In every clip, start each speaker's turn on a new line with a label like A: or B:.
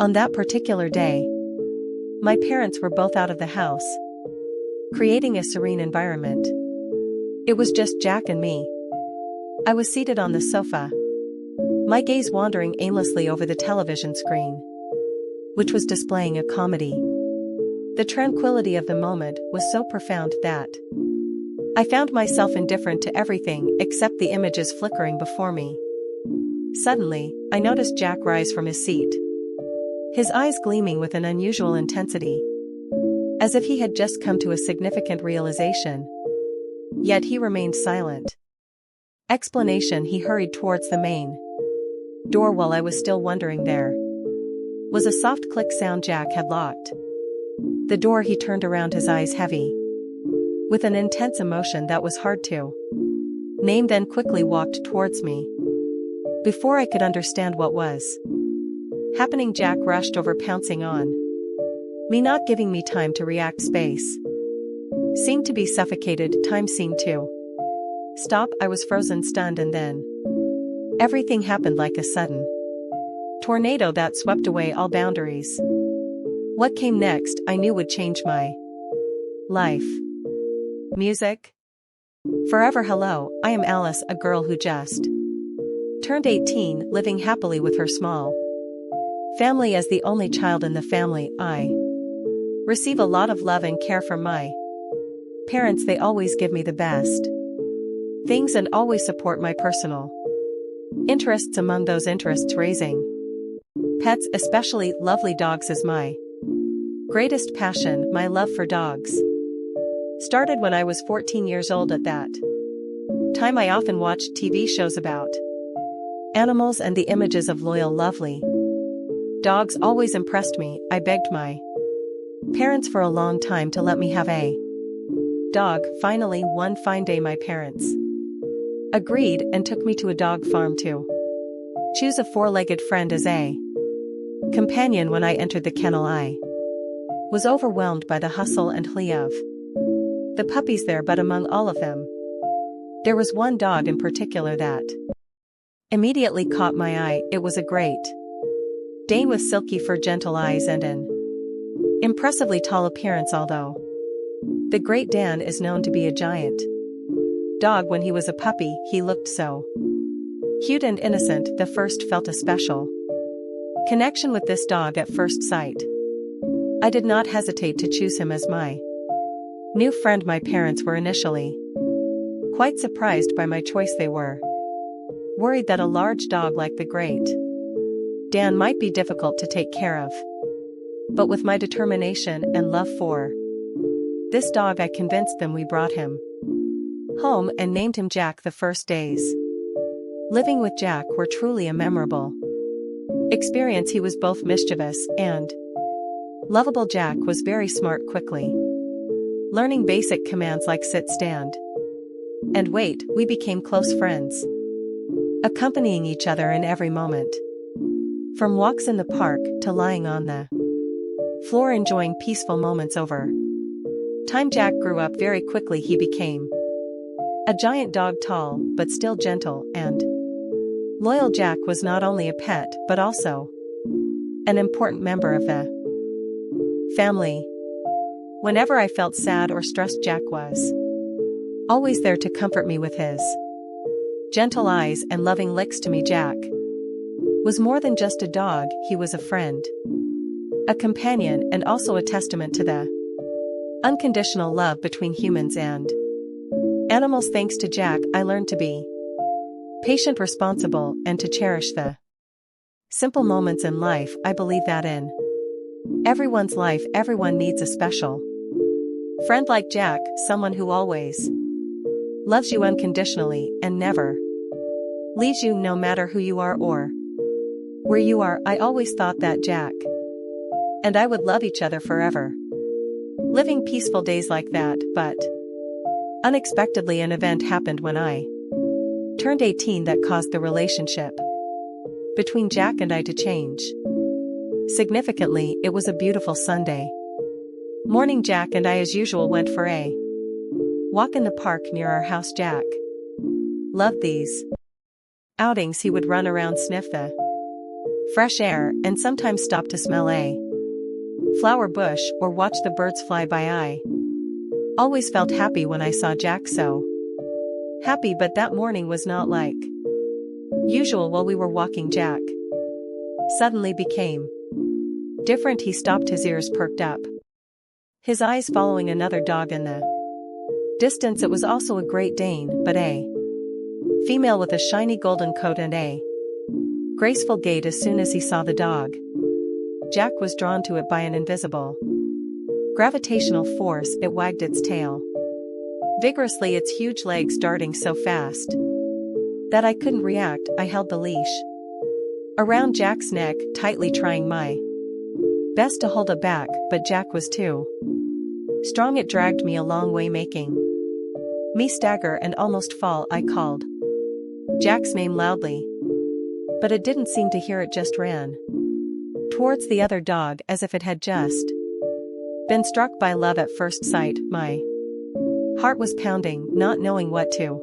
A: On that particular day, my parents were both out of the house, creating a serene environment. It was just Jack and me. I was seated on the sofa, my gaze wandering aimlessly over the television screen, which was displaying a comedy. The tranquility of the moment was so profound that I found myself indifferent to everything except the images flickering before me. Suddenly, I noticed Jack rise from his seat, his eyes gleaming with an unusual intensity, as if he had just come to a significant realization. Yet he remained silent. Explanation: he hurried towards the main door while I was still wondering. There was a soft click sound. Jack had locked the door. He turned around, his eyes heavy with an intense emotion that was hard to name, then quickly walked towards me. Before I could understand what was happening, Jack rushed over, pouncing on me, not giving me time to react. Space seemed to be suffocated, time seemed to stop. I was frozen, stunned, and then everything happened like a sudden tornado that swept away all boundaries. What came next, I knew, would change my life. Music. Forever. Hello, I am Alice, a girl who just turned 18, living happily with her small family. As the only child in the family, I receive a lot of love and care from my parents. They always give me the best things and always support my personal interests. Among those interests, raising pets, especially lovely dogs, is my greatest passion. My love for dogs started when I was 14 years old. At that time, I often watched TV shows about animals, and the images of loyal, lovely dogs always impressed me. I begged my parents for a long time to let me have a dog. Finally, one fine day, my parents agreed and took me to a dog farm to choose a four-legged friend as a companion. When I entered the kennel, I was overwhelmed by the hustle and hurry of the puppies there, but among all of them, there was one dog in particular that immediately caught my eye. It was a Great Dane with silky fur, gentle eyes, and an impressively tall appearance. Although the Great Dane is known to be a giant dog, when he was a puppy, he looked so cute and innocent. The first felt a special connection with this dog at first sight. I did not hesitate to choose him as my new friend. My parents were initially quite surprised by my choice. They were worried that a large dog like the Great Dane might be difficult to take care of. But with my determination and love for this dog, I convinced them. We brought him home and named him Jack. The first days living with Jack were truly a memorable experience. He was both mischievous and lovable. Jack was very smart, quickly learning basic commands like sit, stand, and wait. We became close friends, accompanying each other in every moment, from walks in the park to lying on the floor enjoying peaceful moments. Over time, Jack grew up very quickly. He became a giant dog, tall but still gentle and loyal. Jack was not only a pet but also an important member of the family. Whenever I felt sad or stressed, Jack was always there to comfort me with his gentle eyes and loving licks. To me, Jack was more than just a dog. He was a friend, a companion, and also a testament to the unconditional love between humans and animals. Thanks to Jack, I learned to be patient, responsible, and to cherish the simple moments in life. I believe that in everyone's life, everyone needs a special friend like Jack, someone who always loves you unconditionally and never leaves you, no matter who you are or where you are. I always thought that Jack and I would love each other forever, living peaceful days like that. But unexpectedly, an event happened when I turned 18 that caused the relationship between Jack and I to change significantly. It was a beautiful Sunday morning. Jack and I, as usual, went for a walk in the park near our house. Jack loved these outings. He would run around, sniff the fresh air, and sometimes stop to smell a flower bush or watch the birds fly by. I always felt happy when I saw Jack, so happy, but that morning was not like usual. While we were walking, Jack suddenly became different. He stopped, his ears perked up, his eyes following another dog in the distance. It was also a Great Dane, but a female with a shiny golden coat and a graceful gait. As soon as he saw the dog, Jack was drawn to it by an invisible gravitational force. It wagged its tail vigorously, its huge legs darting so fast that I couldn't react. I held the leash around Jack's neck, tightly, trying my best to hold it back, but Jack was too strong. It dragged me a long way, making me stagger and almost fall. I called Jack's name loudly, but it didn't seem to hear it, just ran towards the other dog as if it had just been struck by love at first sight. My heart was pounding, not knowing what to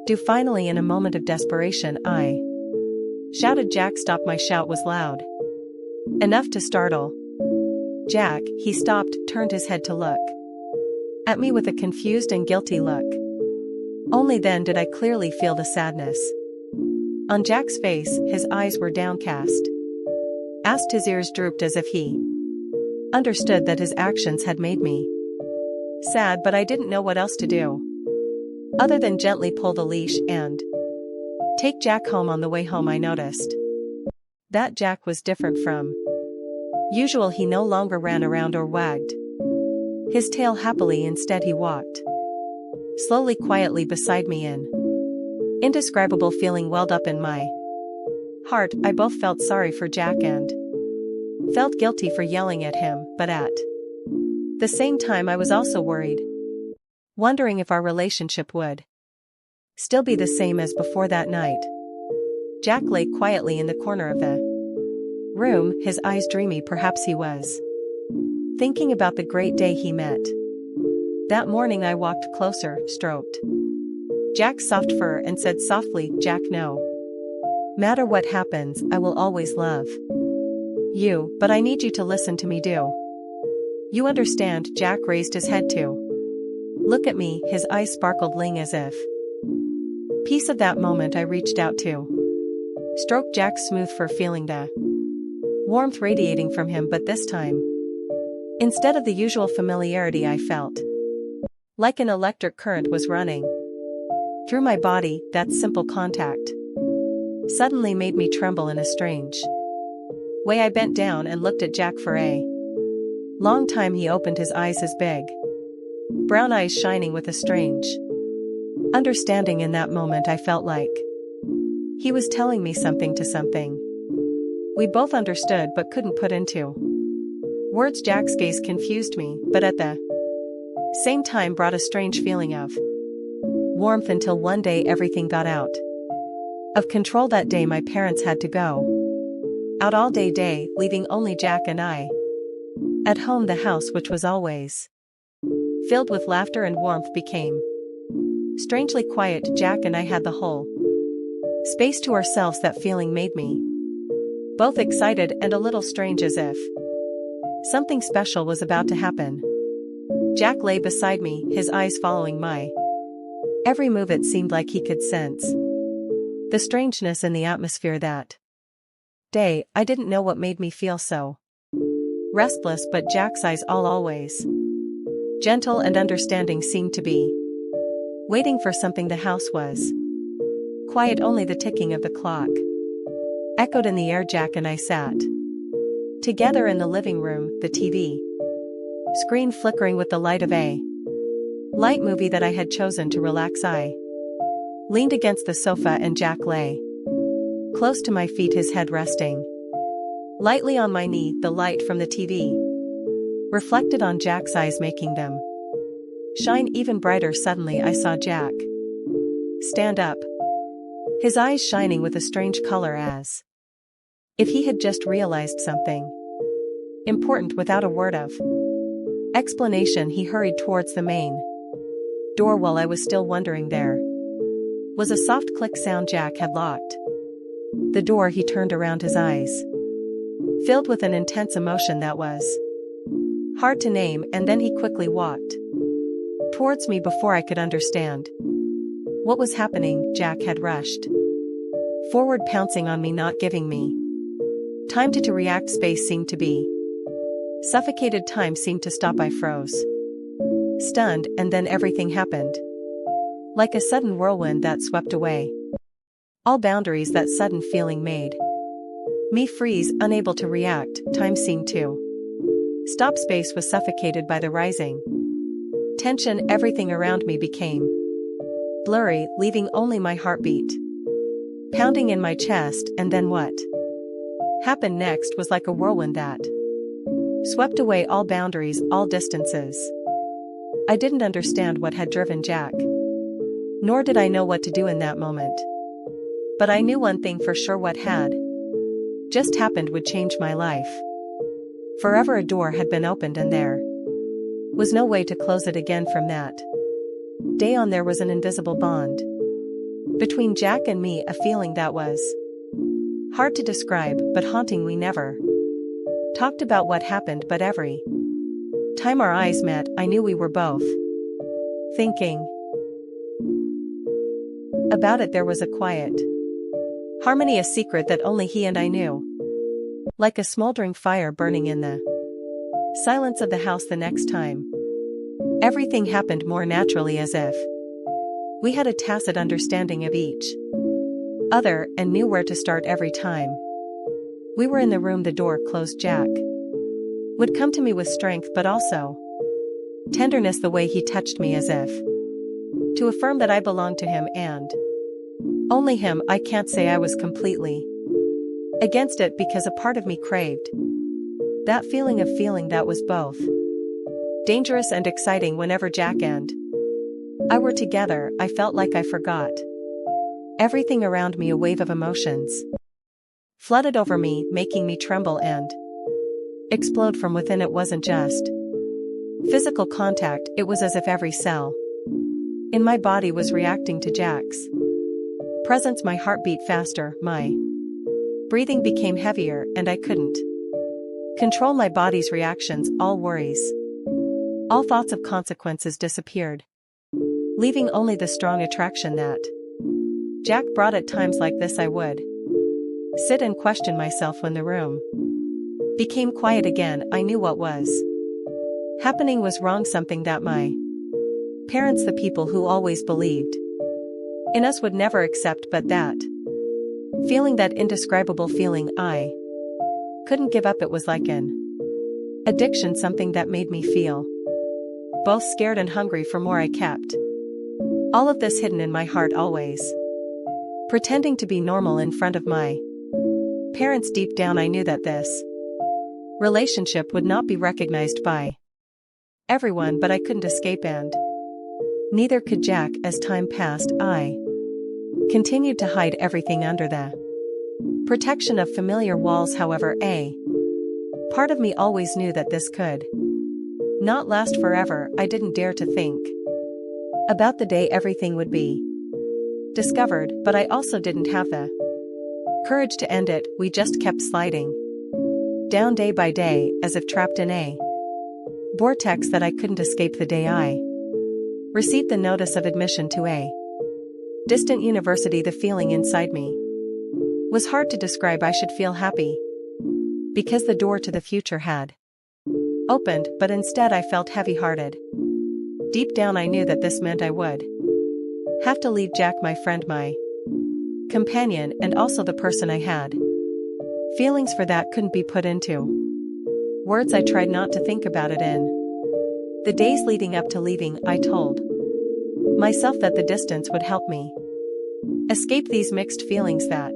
A: do. Finally, in a moment of desperation, I shouted, "Jack, stop!" My shout was loud enough to startle Jack. He stopped, turned his head to look at me with a confused and guilty look. Only then did I clearly feel the sadness on Jack's face. His eyes were downcast, his ears drooped as if he understood that his actions had made me sad, but I didn't know what else to do other than gently pull the leash and take Jack home. On the way home, I noticed that Jack was different from usual. He no longer ran around or wagged his tail happily. Instead, he walked slowly, quietly beside me. An indescribable feeling welled up in my heart. I both felt sorry for Jack and felt guilty for yelling at him, but at the same time I was also worried, wondering if our relationship would still be the same as before. That night, Jack lay quietly in the corner of the room, his eyes dreamy. Perhaps he was thinking about the great day he met that morning. I walked closer, stroked Jack's soft fur and said softly, "Jack, no matter what happens, I will always love you, but I need you to listen to me. Do you understand?" Jack raised his head to look at me, his eyes sparkled ling as if peace. Of that moment, I reached out to stroke Jack's smooth fur, feeling the warmth radiating from him, but this time, instead of the usual familiarity, I felt like an electric current was running through my body. That simple contact suddenly made me tremble in a strange way. I bent down and looked at Jack for a long time. He opened his eyes, his big brown eyes shining with a strange understanding. In that moment, I felt like he was telling me something we both understood but couldn't put into words. Jack's gaze confused me, but at the same time brought a strange feeling of warmth, until one day everything got out of control. That day my parents had to go out all day, leaving only Jack and I at home. The house, which was always filled with laughter and warmth, became strangely quiet. Jack and I had the whole space to ourselves. That feeling made me both excited and a little strange, as if something special was about to happen. Jack lay beside me, his eyes following my every move. It seemed like he could sense the strangeness in the atmosphere that day. I didn't know what made me feel so restless, but Jack's eyes, all always gentle and understanding, seemed to be waiting for something. The house was quiet, only the ticking of the clock echoed in the air. Jack and I sat together in the living room, the TV screen flickering with the light of a light movie that I had chosen to relax. I leaned against the sofa and Jack lay close to my feet, his head resting lightly on my knee. The light from the TV reflected on Jack's eyes, making them shine even brighter. Suddenly I saw Jack stand up, his eyes shining with a strange color, as if he had just realized something important. Without a word of explanation, he hurried towards the main door. While I was still wondering, there was a soft click sound. Jack had locked The door, he turned around, his eyes filled with an intense emotion that was hard to name, and then he quickly walked towards me before I could understand what was happening. Jack had rushed forward, pouncing on me, not giving me time to react. Space seemed to be suffocated. Time seemed to stop. I froze, stunned, and then everything happened. Like a sudden whirlwind that swept away all boundaries. That sudden feeling made me freeze, unable to react. Time seemed to stop. Space was suffocated by the rising tension. Everything around me became blurry, leaving only my heartbeat pounding in my chest. And then what happened next was like a whirlwind that swept away all boundaries, all distances. I didn't understand what had driven Jack, nor did I know what to do in that moment. But I knew one thing for sure: what had just happened would change my life forever. A door had been opened, and there was no way to close it again. From that day on, there was an invisible bond between Jack and me, a feeling that was hard to describe but haunting. We never talked about what happened, but every time our eyes met, I knew we were both thinking about it. There was a quiet harmony, a secret that only he and I knew, like a smoldering fire burning in the silence of the house. The next time, everything happened more naturally, as if we had a tacit understanding of each other and knew where to start. Every time we were in the room, the door closed, Jack would come to me with strength but also tenderness. The way he touched me, as if to affirm that I belonged to him and only him. I can't say I was completely against it, because a part of me craved that feeling that was both dangerous and exciting. Whenever Jack and I were together, I felt like I forgot everything around me. A wave of emotions flooded over me, making me tremble and explode from within. It wasn't just physical contact, it was as if every cell in my body was reacting to Jack's presence. My heart beat faster, my breathing became heavier, and I couldn't control my body's reactions. All worries, all thoughts of consequences disappeared, leaving only the strong attraction that Jack brought. At times like this, I would sit and question myself. When the room became quiet again, I knew what was happening was wrong. Something that my parents, the people who always believed in us, would never accept. But that feeling, that indescribable feeling, I couldn't give up. It was like an addiction, something that made me feel both scared and hungry for more. I kept all of this hidden in my heart, always pretending to be normal in front of my parents. Deep down, I knew that this relationship would not be recognized by everyone, but I couldn't escape, and neither could Jack. As time passed, I continued to hide everything under the protection of familiar walls. However, a part of me always knew that this could not last forever. I didn't dare to think about the day everything would be discovered, but I also didn't have the courage to end it. We just kept sliding down day by day, as if trapped in a vortex that I couldn't escape. The day I received the notice of admission to a distant university, the feeling inside me was hard to describe. I should feel happy because the door to the future had opened, but instead I felt heavy-hearted. Deep down, I knew that this meant I would have to leave Jack, my friend, my companion, and also the person I had feelings for that couldn't be put into words. I tried not to think about it. In the days leading up to leaving, I told myself that the distance would help me escape these mixed feelings, that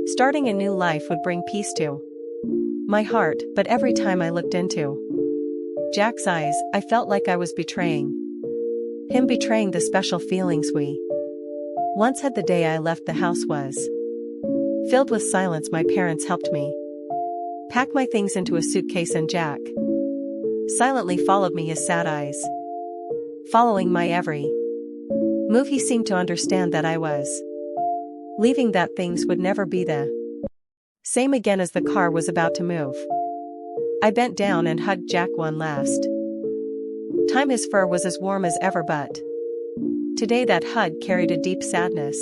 A: starting a new life would bring peace to my heart. But every time I looked into Jack's eyes, I felt like I was betraying him, betraying the special feelings we once had. The day I left, the house was filled with silence. My parents helped me pack my things into a suitcase, and Jack silently followed me, his sad eyes following my every move. He seemed to understand that I was leaving that things would never be the same again as the car was about to move. I bent down and hugged Jack one last time. His fur was as warm as ever, but today that hug carried a deep sadness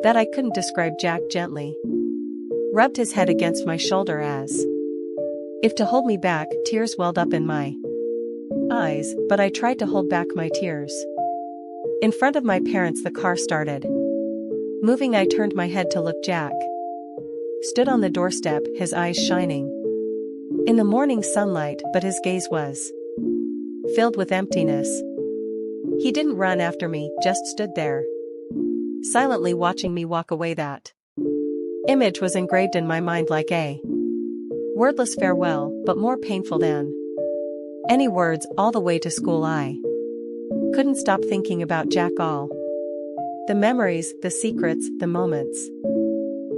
A: that I couldn't describe. Jack gently rubbed his head against my shoulder as if to hold me back. Tears welled up in my eyes, but I tried to hold back my tears. In front of my parents, the car started moving. I turned my head to look. Jack stood on the doorstep, his eyes shining in the morning sunlight, but his gaze was filled with emptiness. He didn't run after me, just stood there, silently watching me walk away. That image was engraved in my mind like a wordless farewell, but more painful than any words. All the way to school I couldn't stop thinking about Jack. All the memories, the secrets, the moments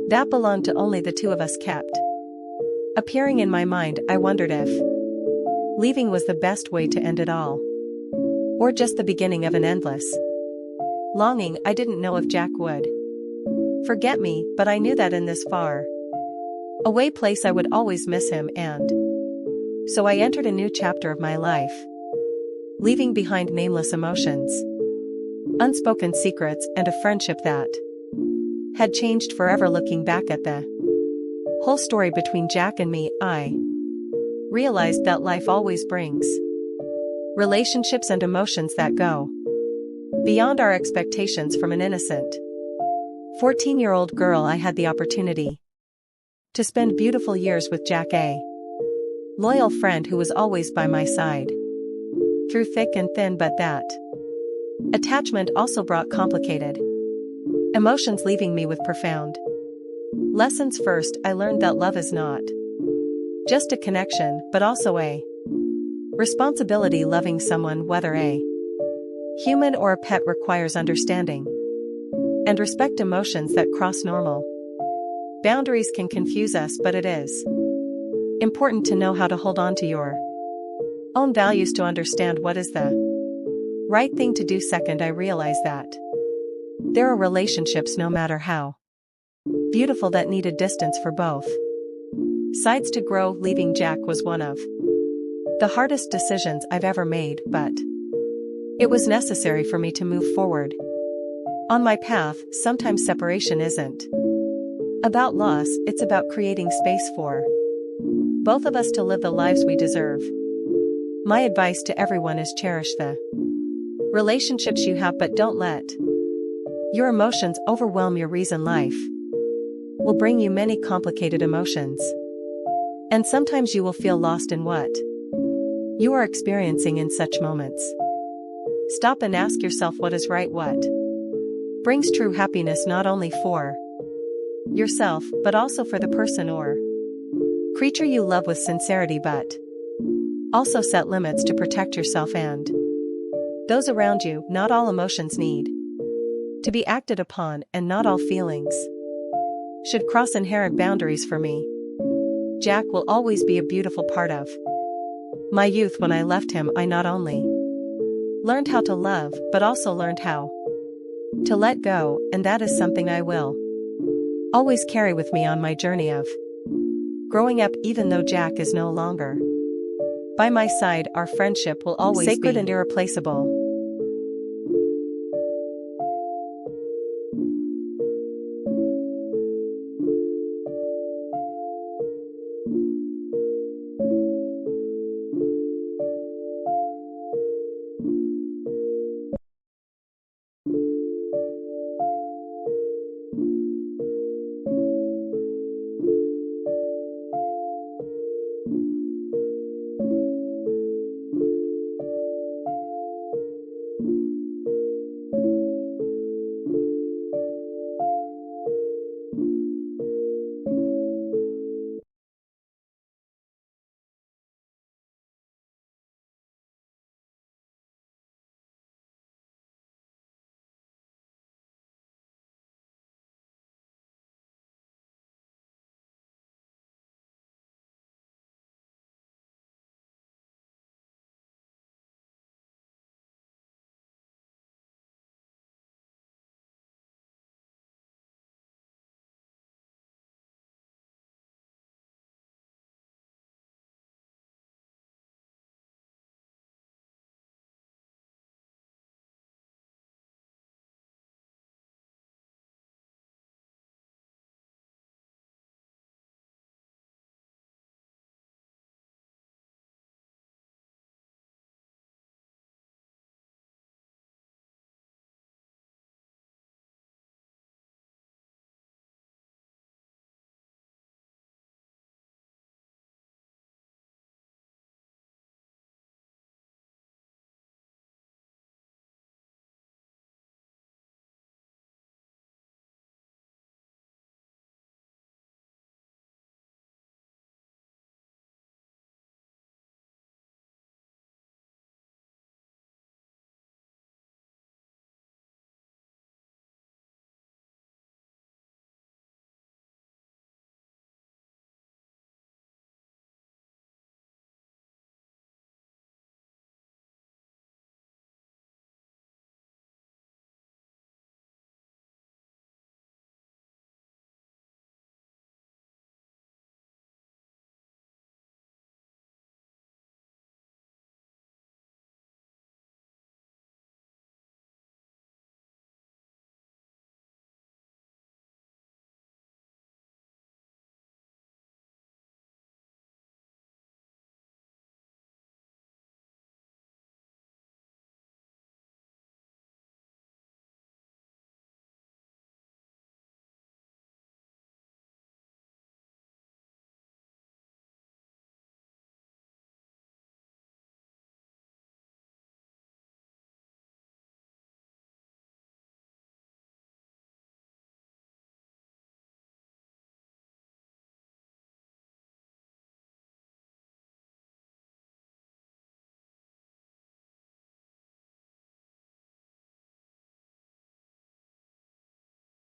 A: that belonged to only the two of us kept appearing in my mind. I wondered if leaving was the best way to end it all, or just the beginning of an endless longing. I didn't know if Jack would forget me, but I knew that in this far away place I would always miss him, and so I entered a new chapter of my life, leaving behind nameless emotions, unspoken secrets, and a friendship that had changed forever. Looking back at the whole story between Jack and me, I realized that life always brings relationships and emotions that go beyond our expectations. From an innocent 14-year-old girl, I had the opportunity to spend beautiful years with Jack, a loyal friend who was always by my side through thick and thin. But that attachment also brought complicated emotions, leaving me with profound lessons. First, I learned that love is not just a connection, but also a responsibility. Loving someone, whether a human or a pet, requires understanding and respect. Emotions that cross normal boundaries can confuse us, but it is important to know how to hold on to your own values to understand what is the right thing to do. Second, I realized that there are relationships, no matter how beautiful, that needed distance for both sides to grow. Leaving Jack was one of the hardest decisions I've ever made, but it was necessary for me to move forward on my path. Sometimes separation isn't about loss, it's about creating space for both of us to live the lives we deserve. My advice to everyone is cherish the relationships you have, but don't let your emotions overwhelm your reason. Life will bring you many complicated emotions, and sometimes you will feel lost in what you are experiencing in such moments. Stop and ask yourself what is right, what brings true happiness, not only for yourself, but also for the person or creature you love with sincerity, but also set limits to protect yourself and those around you. Not all emotions need to be acted upon, and not all feelings should cross inherent boundaries. For me, Jack will always be a beautiful part of my youth. When I left him, I not only learned how to love, but also learned how to let go, and that is something I will always carry with me on my journey of growing up. Even though Jack is no longer by my side, our friendship will always be sacred and irreplaceable.